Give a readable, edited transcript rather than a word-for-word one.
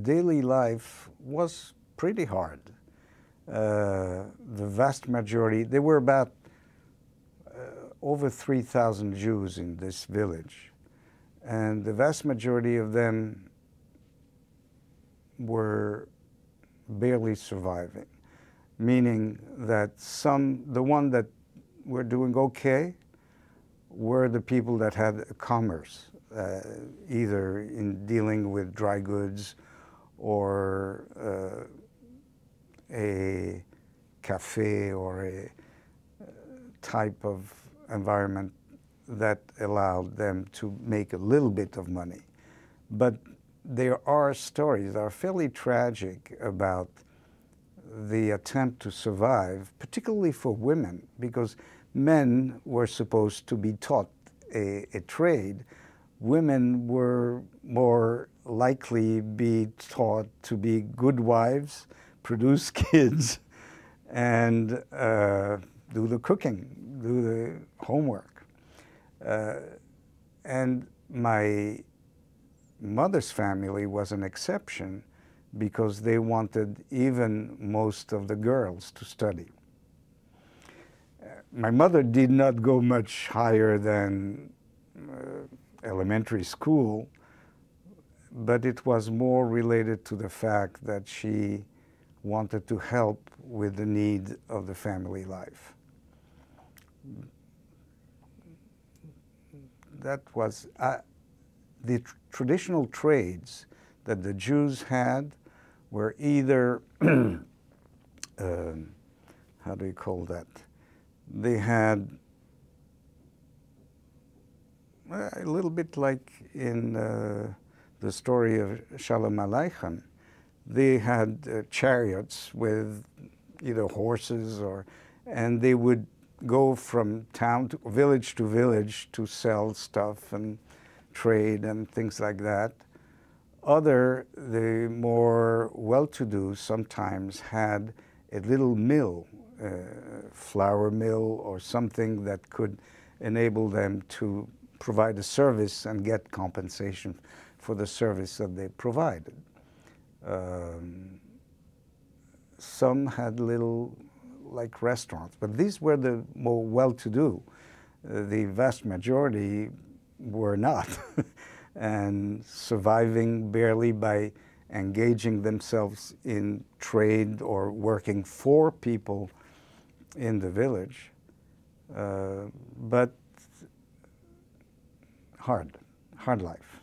daily life was pretty hard. The vast majority, there were about over 3,000 Jews in this village, and the vast majority of them were barely surviving, meaning that the one that were doing okay were the people that had commerce, either in dealing with dry goods or a cafe or a type of environment that allowed them to make a little bit of money. But there are stories that are fairly tragic about the attempt to survive, particularly for women, because men were supposed to be taught a trade. Women were more likely be taught to be good wives, produce kids, and do the cooking, do the homework. And my mother's family was an exception because they wanted even most of the girls to study. My mother did not go much higher than elementary school, but it was more related to the fact that she wanted to help with the need of the family life. That was the traditional trades that the Jews had were either, how do you call that? They had a little bit like in the story of Shalom Aleichem. They had chariots with either horses and they would go from town to village to sell stuff and trade and things like that. The more well-to-do sometimes had a little mill, flour mill or something that could enable them to provide a service and get compensation for the service that they provided. Some had little, like restaurants, but these were the more well-to-do. The vast majority were not, and surviving barely by engaging themselves in trade or working for people in the village, but hard life.